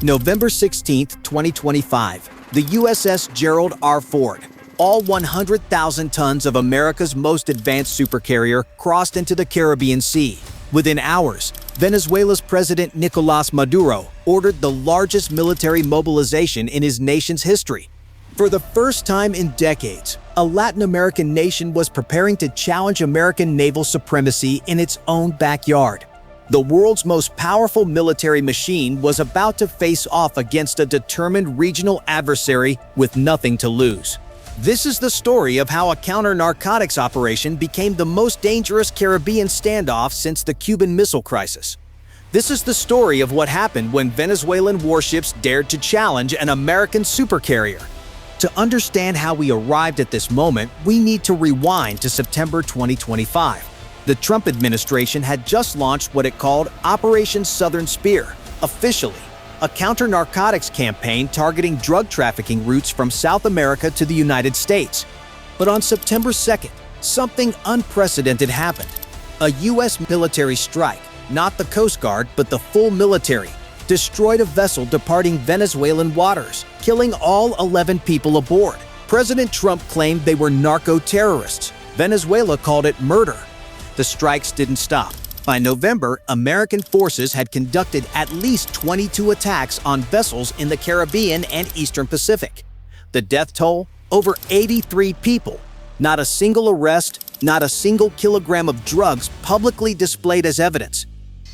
November 16, 2025, the USS Gerald R. Ford, all 100,000 tons of America's most advanced supercarrier, crossed into the Caribbean Sea. Within hours, Venezuela's President Nicolás Maduro ordered the largest military mobilization in his nation's history. For the first time in decades, a Latin American nation was preparing to challenge American naval supremacy in its own backyard. The world's most powerful military machine was about to face off against a determined regional adversary with nothing to lose. This is the story of how a counter-narcotics operation became the most dangerous Caribbean standoff since the Cuban Missile Crisis. This is the story of what happened when Venezuelan warships dared to challenge an American supercarrier. To understand how we arrived at this moment, we need to rewind to September 2025. The Trump administration had just launched what it called Operation Southern Spear, officially a counter-narcotics campaign targeting drug trafficking routes from South America to the United States. But on September 2nd, something unprecedented happened. A U.S. military strike, not the Coast Guard but the full military, destroyed a vessel departing Venezuelan waters, killing all 11 people aboard. President Trump claimed they were narco-terrorists. Venezuela called it murder. The strikes didn't stop. By November, American forces had conducted at least 22 attacks on vessels in the Caribbean and Eastern Pacific. The death toll? Over 83 people. Not a single arrest, not a single kilogram of drugs publicly displayed as evidence.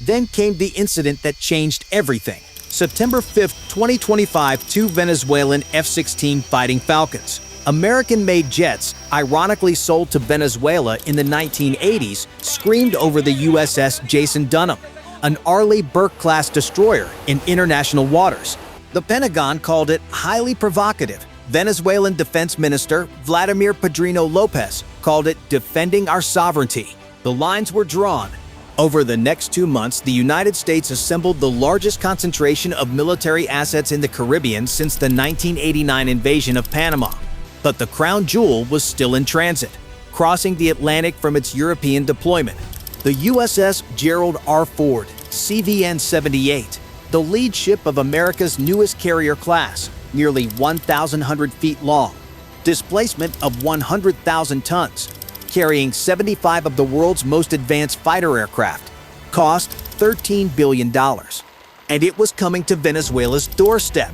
Then came the incident that changed everything. September 5, 2025, two Venezuelan F-16 Fighting Falcons, American-made jets, ironically sold to Venezuela in the 1980s, screamed over the USS Jason Dunham, an Arleigh Burke-class destroyer in international waters. The Pentagon called it highly provocative. Venezuelan Defense Minister Vladimir Padrino Lopez called it defending our sovereignty. The lines were drawn. Over the next 2 months, the United States assembled the largest concentration of military assets in the Caribbean since the 1989 invasion of Panama. But the crown jewel was still in transit, crossing the Atlantic from its European deployment. The USS Gerald R. Ford, CVN-78, the lead ship of America's newest carrier class, nearly 1,100 feet long, displacement of 100,000 tons, carrying 75 of the world's most advanced fighter aircraft, cost $13 billion. And it was coming to Venezuela's doorstep.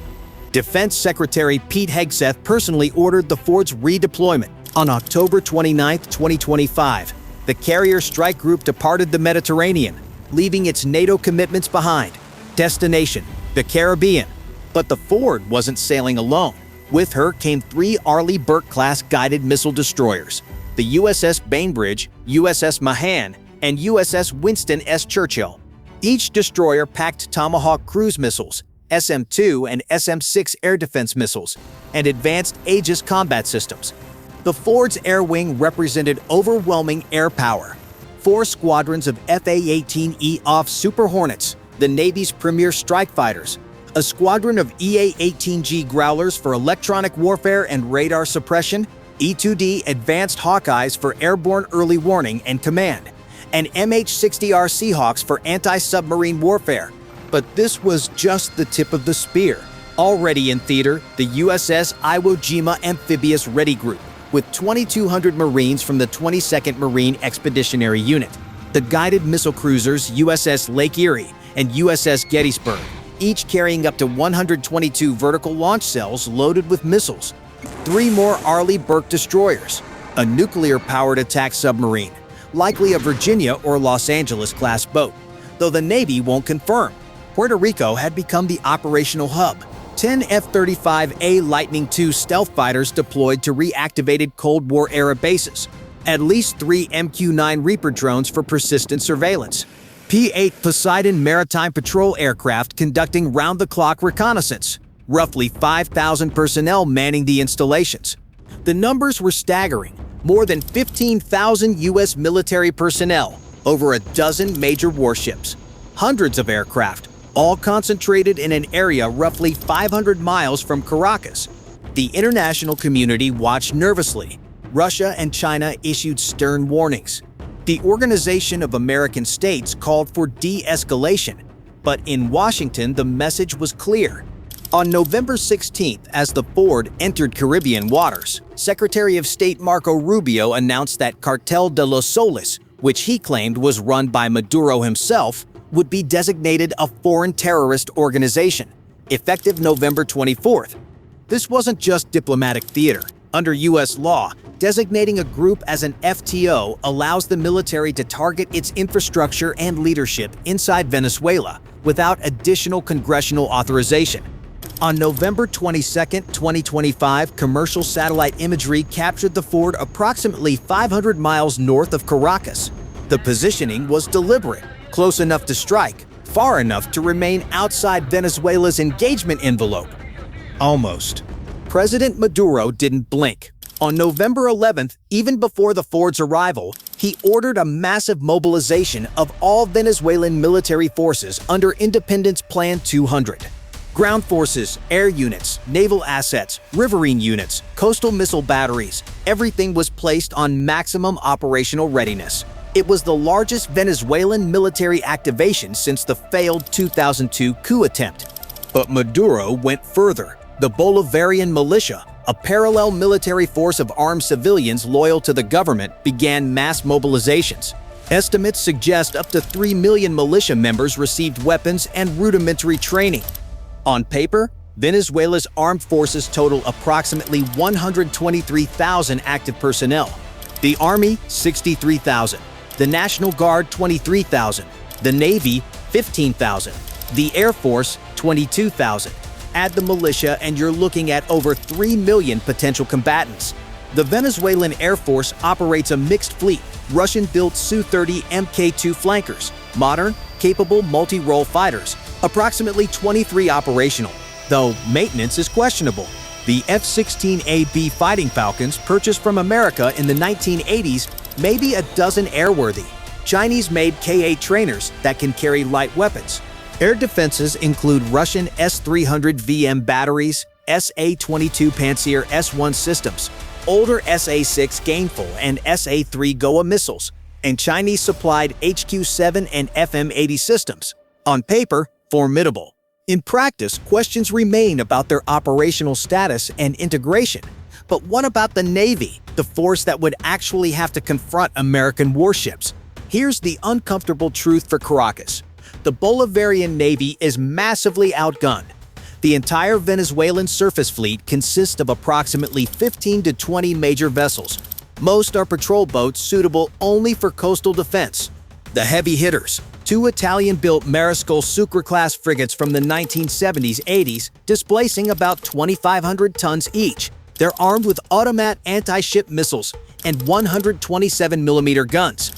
Defense Secretary Pete Hegseth personally ordered the Ford's redeployment. On October 29, 2025, the carrier strike group departed the Mediterranean, leaving its NATO commitments behind. Destination: the Caribbean. But the Ford wasn't sailing alone. With her came 3 Arleigh Burke-class guided missile destroyers: the USS Bainbridge, USS Mahan, and USS Winston S. Churchill. Each destroyer packed Tomahawk cruise missiles, SM-2 and SM-6 air defense missiles, and advanced Aegis combat systems. The Ford's air wing represented overwhelming air power. 4 squadrons of FA-18E off Super Hornets, the Navy's premier strike fighters, a squadron of EA-18G Growlers for electronic warfare and radar suppression, E-2D Advanced Hawkeyes for airborne early warning and command, and MH-60R Seahawks for anti-submarine warfare. But this was just the tip of the spear. Already in theater, the USS Iwo Jima Amphibious Ready Group, with 2,200 Marines from the 22nd Marine Expeditionary Unit, the guided missile cruisers USS Lake Erie and USS Gettysburg, each carrying up to 122 vertical launch cells loaded with missiles, 3 more Arleigh Burke destroyers, a nuclear-powered attack submarine, likely a Virginia or Los Angeles-class boat, though the Navy won't confirm. Puerto Rico had become the operational hub. 10 F-35A Lightning II stealth fighters deployed to reactivated Cold War-era bases. At least 3 MQ-9 Reaper drones for persistent surveillance. P-8 Poseidon maritime patrol aircraft conducting round-the-clock reconnaissance. Roughly 5,000 personnel manning the installations. The numbers were staggering. More than 15,000 U.S. military personnel, over a dozen major warships, hundreds of aircraft, all concentrated in an area roughly 500 miles from Caracas. The international community watched nervously. Russia and China issued stern warnings. The Organization of American States called for de-escalation. But in Washington, the message was clear. On November 16th, as the Ford entered Caribbean waters, Secretary of State Marco Rubio announced that Cartel de los Soles, which he claimed was run by Maduro himself, would be designated a foreign terrorist organization, effective November 24th. This wasn't just diplomatic theater. Under U.S. law, designating a group as an FTO allows the military to target its infrastructure and leadership inside Venezuela without additional congressional authorization. On November 22, 2025, commercial satellite imagery captured the Ford approximately 500 miles north of Caracas. The positioning was deliberate, close enough to strike, far enough to remain outside Venezuela's engagement envelope. Almost. President Maduro didn't blink. On November 11th, even before the Ford's arrival, he ordered a massive mobilization of all Venezuelan military forces under Independence Plan 200. Ground forces, air units, naval assets, riverine units, coastal missile batteries, everything was placed on maximum operational readiness. It was the largest Venezuelan military activation since the failed 2002 coup attempt. But Maduro went further. The Bolivarian militia, a parallel military force of armed civilians loyal to the government, began mass mobilizations. Estimates suggest up to 3 million militia members received weapons and rudimentary training. On paper, Venezuela's armed forces total approximately 123,000 active personnel. The Army, 63,000. The National Guard, 23,000. The Navy, 15,000. The Air Force, 22,000. Add the militia and you're looking at over 3 million potential combatants. The Venezuelan Air Force operates a mixed fleet, Russian-built Su-30 Mk2 flankers, modern, capable multi-role fighters, approximately 23 operational, though maintenance is questionable. The F-16AB Fighting Falcons, purchased from America in the 1980s, may be a dozen airworthy. Chinese-made K-8 trainers that can carry light weapons. Air defenses include Russian S-300 VM batteries, SA-22 Pantsir S-1 systems, older SA-6 Gainful and SA-3 Goa missiles, and Chinese-supplied HQ-7 and FM-80 systems. On paper, formidable. In practice, questions remain about their operational status and integration. But what about the Navy, the force that would actually have to confront American warships? Here's the uncomfortable truth for Caracas. The Bolivarian Navy is massively outgunned. The entire Venezuelan surface fleet consists of approximately 15 to 20 major vessels. Most are patrol boats suitable only for coastal defense. The heavy hitters, 2 Italian-built Mariscal Sucre-class frigates from the 1970s-80s, displacing about 2,500 tons each. They're armed with automatic anti-ship missiles and 127mm guns.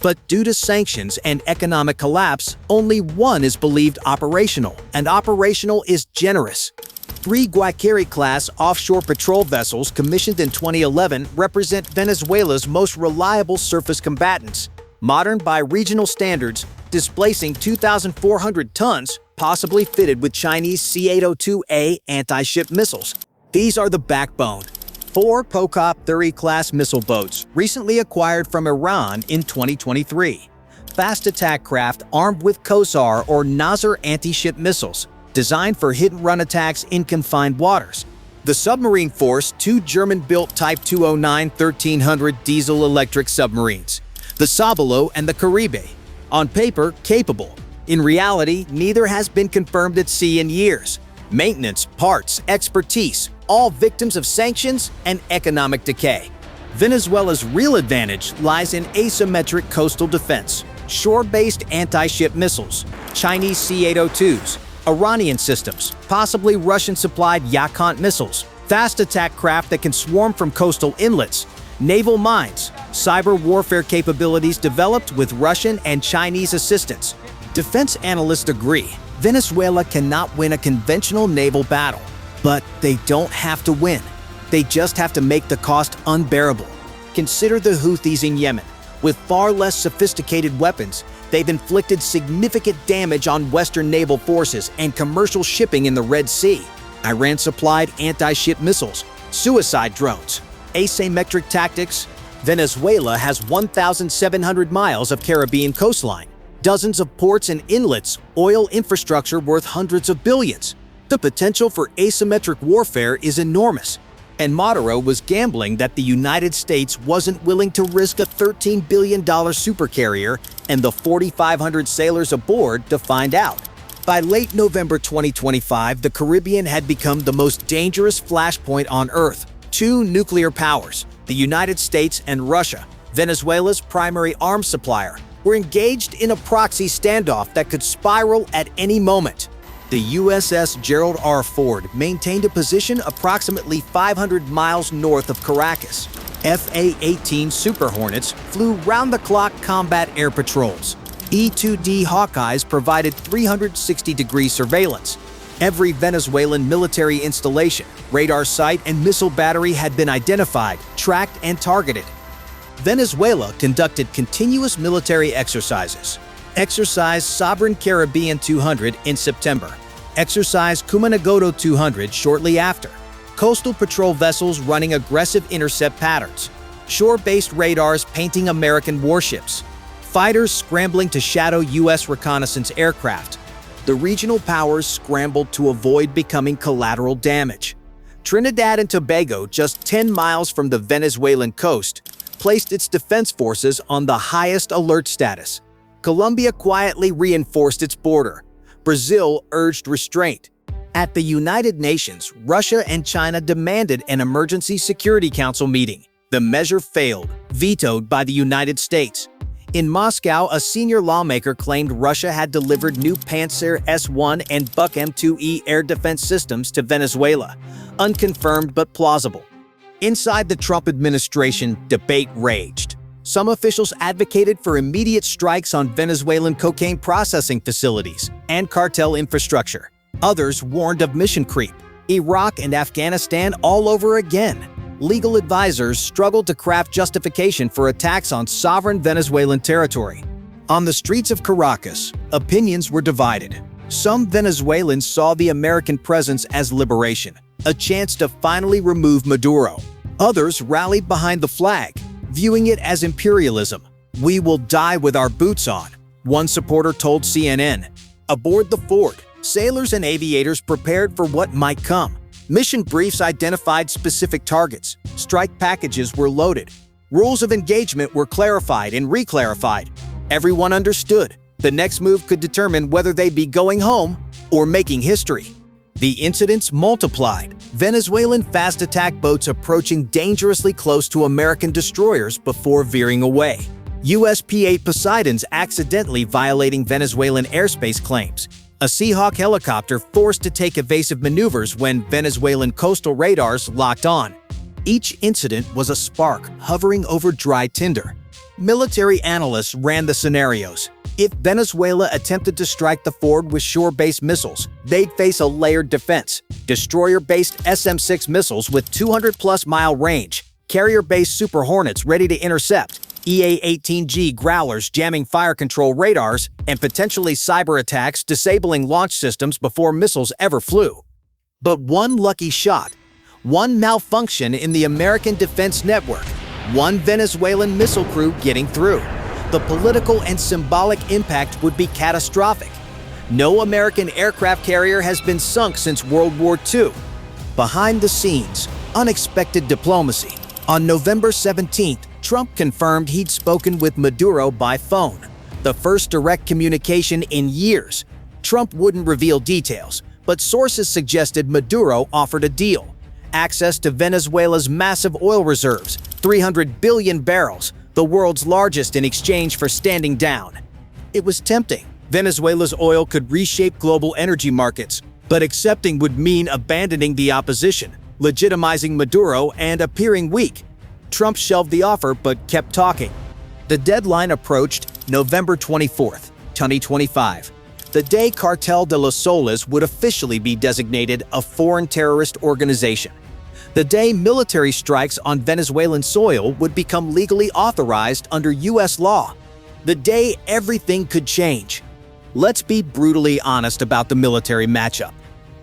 But due to sanctions and economic collapse, only one is believed operational, and operational is generous. 3 Guayqueri-class offshore patrol vessels commissioned in 2011 represent Venezuela's most reliable surface combatants. Modern by regional standards, displacing 2,400 tons, possibly fitted with Chinese C-802A anti-ship missiles. These are the backbone. 4 Pokop 30-class missile boats, recently acquired from Iran in 2023. Fast attack craft armed with Kosar or Nasr anti-ship missiles, designed for hit-and-run attacks in confined waters. The submarine force, 2 German-built Type 209 1300 diesel-electric submarines, the Sabalo and the Caribe. On paper, capable. In reality, neither has been confirmed at sea in years. Maintenance, parts, expertise, all victims of sanctions and economic decay. Venezuela's real advantage lies in asymmetric coastal defense, shore-based anti-ship missiles, Chinese C-802s, Iranian systems, possibly Russian-supplied Yakont missiles, fast attack craft that can swarm from coastal inlets, naval mines, cyber warfare capabilities developed with Russian and Chinese assistance. Defense analysts agree, Venezuela cannot win a conventional naval battle. But they don't have to win. They just have to make the cost unbearable. Consider the Houthis in Yemen. With far less sophisticated weapons, they've inflicted significant damage on Western naval forces and commercial shipping in the Red Sea. Iran supplied anti-ship missiles, suicide drones, asymmetric tactics. Venezuela has 1,700 miles of Caribbean coastline. Dozens of ports and inlets, oil infrastructure worth hundreds of billions. The potential for asymmetric warfare is enormous. And Maduro was gambling that the United States wasn't willing to risk a $13 billion supercarrier and the 4,500 sailors aboard to find out. By late November 2025, the Caribbean had become the most dangerous flashpoint on Earth. Two nuclear powers, the United States and Russia, Venezuela's primary arms supplier, were engaged in a proxy standoff that could spiral at any moment. The USS Gerald R. Ford maintained a position approximately 500 miles north of Caracas. F-18 Super Hornets flew round-the-clock combat air patrols. E-2D Hawkeyes provided 360-degree surveillance. Every Venezuelan military installation, radar site, and missile battery had been identified, tracked, and targeted. Venezuela conducted continuous military exercises. Exercise Sovereign Caribbean 200 in September. Exercise Cumanagoto 200 shortly after. Coastal patrol vessels running aggressive intercept patterns. Shore-based radars painting American warships. Fighters scrambling to shadow U.S. reconnaissance aircraft. The regional powers scrambled to avoid becoming collateral damage. Trinidad and Tobago, just 10 miles from the Venezuelan coast, placed its defense forces on the highest alert status. Colombia quietly reinforced its border. Brazil urged restraint. At the United Nations, Russia and China demanded an Emergency Security Council meeting. The measure failed, vetoed by the United States. In Moscow, a senior lawmaker claimed Russia had delivered new Pantsir S-1 and Buk M2E air defense systems to Venezuela. Unconfirmed but plausible. Inside the Trump administration, debate raged. Some officials advocated for immediate strikes on Venezuelan cocaine processing facilities and cartel infrastructure. Others warned of mission creep. Iraq and Afghanistan all over again. Legal advisors struggled to craft justification for attacks on sovereign Venezuelan territory. On the streets of Caracas, opinions were divided. Some Venezuelans saw the American presence as liberation, a chance to finally remove Maduro. Others rallied behind the flag, viewing it as imperialism. "We will die with our boots on," one supporter told CNN. Aboard the Ford, sailors and aviators prepared for what might come. Mission briefs identified specific targets. Strike packages were loaded. Rules of engagement were clarified and reclarified. Everyone understood. The next move could determine whether they'd be going home or making history. The incidents multiplied. Venezuelan fast attack boats approaching dangerously close to American destroyers before veering away. USP-8 Poseidons accidentally violating Venezuelan airspace claims. A Seahawk helicopter forced to take evasive maneuvers when Venezuelan coastal radars locked on. Each incident was a spark hovering over dry tinder. Military analysts ran the scenarios. If Venezuela attempted to strike the Ford with shore-based missiles, they'd face a layered defense. Destroyer-based SM-6 missiles with 200-plus mile range, carrier-based Super Hornets ready to intercept, EA-18G Growlers jamming fire control radars, and potentially cyber attacks disabling launch systems before missiles ever flew. But one lucky shot, one malfunction in the American defense network, one Venezuelan missile crew getting through. The political and symbolic impact would be catastrophic. No American aircraft carrier has been sunk since World War II. Behind the scenes, unexpected diplomacy. On November 17th, Trump confirmed he'd spoken with Maduro by phone, the first direct communication in years. Trump wouldn't reveal details, but sources suggested Maduro offered a deal. Access to Venezuela's massive oil reserves, 300 billion barrels, the world's largest in exchange for standing down. It was tempting. Venezuela's oil could reshape global energy markets, but accepting would mean abandoning the opposition, legitimizing Maduro, and appearing weak. Trump shelved the offer but kept talking. The deadline approached November 24th, 2025, the day Cartel de los Soles would officially be designated a foreign terrorist organization. The day military strikes on Venezuelan soil would become legally authorized under U.S. law. The day everything could change. Let's be brutally honest about the military matchup.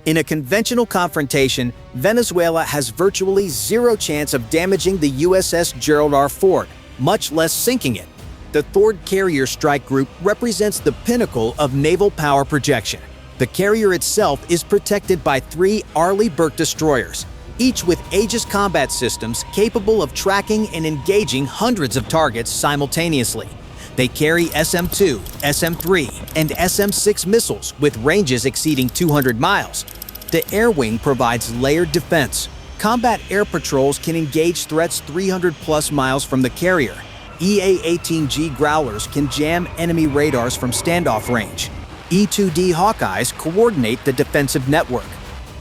In a conventional confrontation, Venezuela has virtually zero chance of damaging the USS Gerald R. Ford, much less sinking it. The Thord Carrier Strike Group represents the pinnacle of naval power projection. The carrier itself is protected by 3 Arleigh Burke destroyers, each with Aegis combat systems capable of tracking and engaging hundreds of targets simultaneously. They carry SM-2, SM-3, and SM-6 missiles with ranges exceeding 200 miles. The air wing provides layered defense. Combat air patrols can engage threats 300-plus miles from the carrier. EA-18G Growlers can jam enemy radars from standoff range. E-2D Hawkeyes coordinate the defensive network.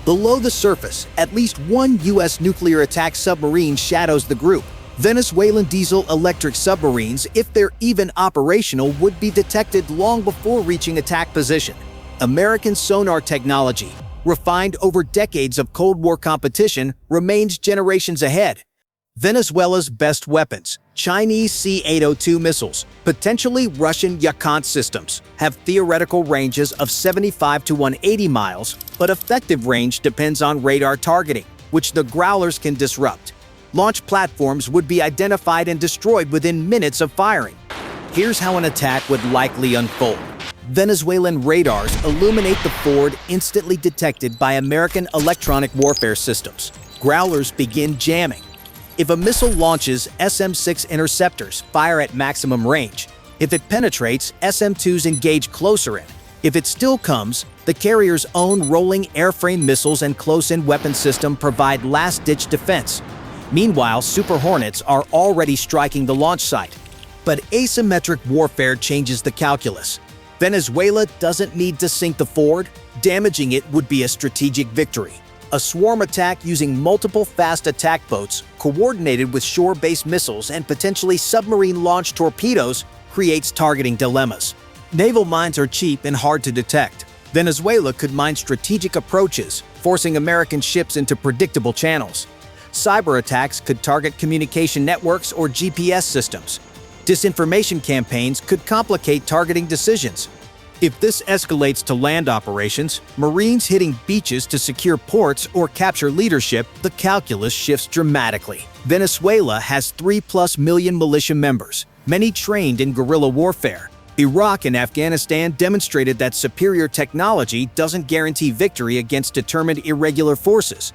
Below the surface, at least one U.S. nuclear attack submarine shadows the group. Venezuelan diesel-electric submarines, if they're even operational, would be detected long before reaching attack position. American sonar technology, refined over decades of Cold War competition, remains generations ahead. Venezuela's best weapons, Chinese C-802 missiles, potentially Russian Yakont systems, have theoretical ranges of 75 to 180 miles, but effective range depends on radar targeting, which the Growlers can disrupt. Launch platforms would be identified and destroyed within minutes of firing. Here's how an attack would likely unfold. Venezuelan radars illuminate the Ford instantly detected by American electronic warfare systems. Growlers begin jamming. If a missile launches, SM-6 interceptors fire at maximum range. If it penetrates, SM-2s engage closer in. If it still comes, the carrier's own rolling airframe missiles and close-in weapon system provide last-ditch defense. Meanwhile, Super Hornets are already striking the launch site. But asymmetric warfare changes the calculus. Venezuela doesn't need to sink the Ford. Damaging it would be a strategic victory. A swarm attack using multiple fast attack boats, coordinated with shore-based missiles and potentially submarine-launched torpedoes, creates targeting dilemmas. Naval mines are cheap and hard to detect. Venezuela could mine strategic approaches, forcing American ships into predictable channels. Cyber attacks could target communication networks or GPS systems. Disinformation campaigns could complicate targeting decisions. If this escalates to land operations, Marines hitting beaches to secure ports or capture leadership, the calculus shifts dramatically. Venezuela has 3+ million militia members, many trained in guerrilla warfare. Iraq and Afghanistan demonstrated that superior technology doesn't guarantee victory against determined irregular forces.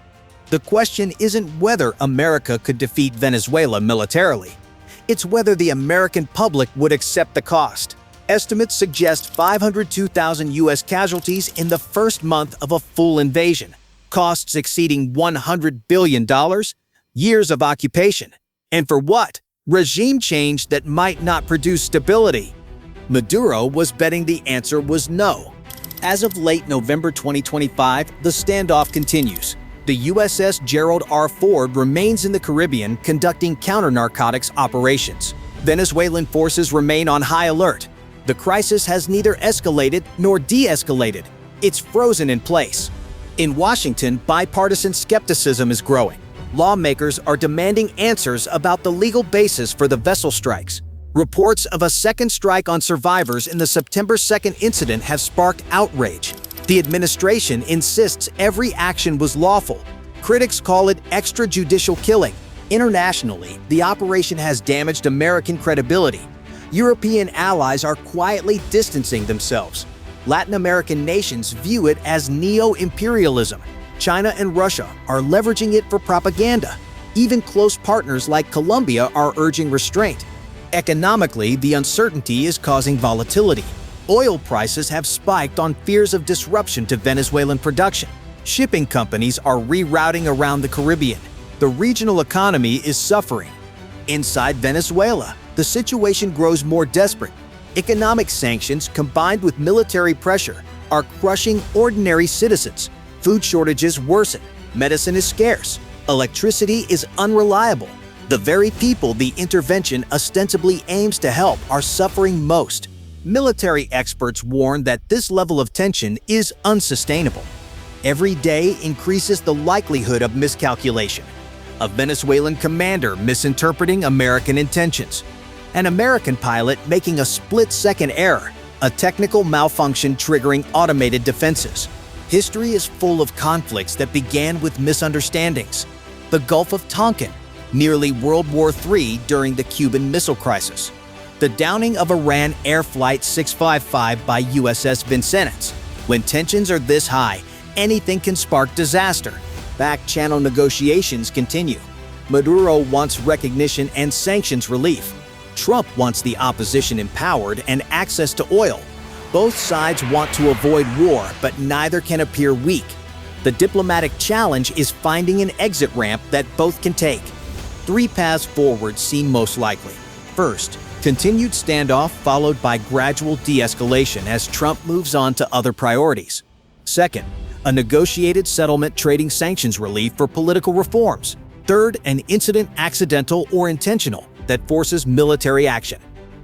The question isn't whether America could defeat Venezuela militarily. It's whether the American public would accept the cost. Estimates suggest 502,000 U.S. casualties in the first month of a full invasion, costs exceeding $100 billion, years of occupation. And for what? Regime change that might not produce stability. Maduro was betting the answer was no. As of late November 2025, the standoff continues. The USS Gerald R. Ford remains in the Caribbean conducting counter-narcotics operations. Venezuelan forces remain on high alert. The crisis has neither escalated nor de-escalated. It's frozen in place. In Washington, bipartisan skepticism is growing. Lawmakers are demanding answers about the legal basis for the vessel strikes. Reports of a second strike on survivors in the September 2nd incident have sparked outrage. The administration insists every action was lawful. Critics call it extrajudicial killing. Internationally, the operation has damaged American credibility. European allies are quietly distancing themselves. Latin American nations view it as neo-imperialism. China and Russia are leveraging it for propaganda. Even close partners like Colombia are urging restraint. Economically, the uncertainty is causing volatility. Oil prices have spiked on fears of disruption to Venezuelan production. Shipping companies are rerouting around the Caribbean. The regional economy is suffering. Inside Venezuela, the situation grows more desperate. Economic sanctions combined with military pressure are crushing ordinary citizens. Food shortages worsen. Medicine is scarce. Electricity is unreliable. The very people the intervention ostensibly aims to help are suffering most. Military experts warn that this level of tension is unsustainable. Every day increases the likelihood of miscalculation. A Venezuelan commander misinterpreting American intentions. An American pilot making a split-second error. A technical malfunction triggering automated defenses. History is full of conflicts that began with misunderstandings. The Gulf of Tonkin, nearly World War III during the Cuban Missile Crisis. The downing of Iran Air Flight 655 by USS Vincennes. When tensions are this high, anything can spark disaster. Back-channel negotiations continue. Maduro wants recognition and sanctions relief. Trump wants the opposition empowered and access to oil. Both sides want to avoid war, but neither can appear weak. The diplomatic challenge is finding an exit ramp that both can take. 3 paths forward seem most likely. First, continued standoff followed by gradual de-escalation as Trump moves on to other priorities. Second, a negotiated settlement trading sanctions relief for political reforms. Third, an incident accidental or intentional that forces military action.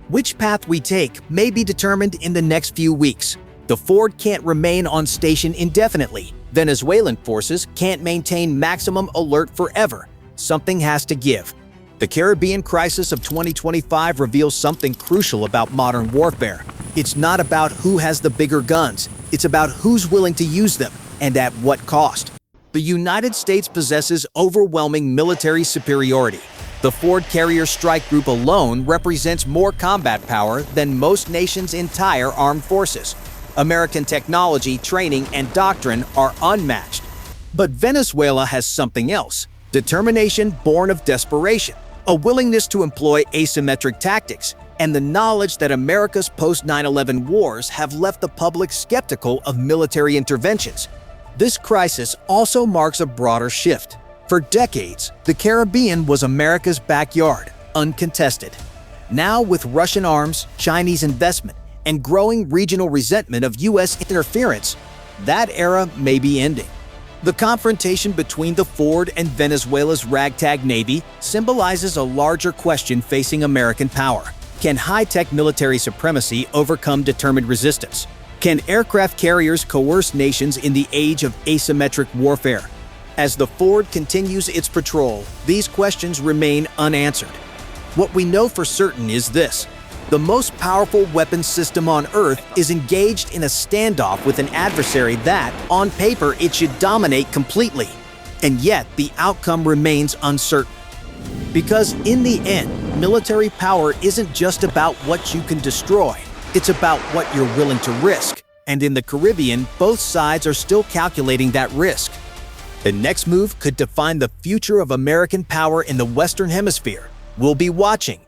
Which path we take may be determined in the next few weeks. The Ford can't remain on station indefinitely. Venezuelan forces can't maintain maximum alert forever. Something has to give. The Caribbean crisis of 2025 reveals something crucial about modern warfare. It's not about who has the bigger guns. It's about who's willing to use them and at what cost. The United States possesses overwhelming military superiority. The Ford Carrier Strike Group alone represents more combat power than most nations' entire armed forces. American technology, training, and doctrine are unmatched. But Venezuela has something else: determination born of desperation, a willingness to employ asymmetric tactics, and the knowledge that America's post-9/11 wars have left the public skeptical of military interventions. This crisis also marks a broader shift. For decades, the Caribbean was America's backyard, uncontested. Now, with Russian arms, Chinese investment, and growing regional resentment of U.S. interference, that era may be ending. The confrontation between the Ford and Venezuela's ragtag navy symbolizes a larger question facing American power. Can high-tech military supremacy overcome determined resistance? Can aircraft carriers coerce nations in the age of asymmetric warfare? As the Ford continues its patrol, these questions remain unanswered. What we know for certain is this: the most powerful weapons system on Earth is engaged in a standoff with an adversary that, on paper, it should dominate completely. And yet, the outcome remains uncertain. Because in the end, military power isn't just about what you can destroy, it's about what you're willing to risk. And in the Caribbean, both sides are still calculating that risk. The next move could define the future of American power in the Western Hemisphere. We'll be watching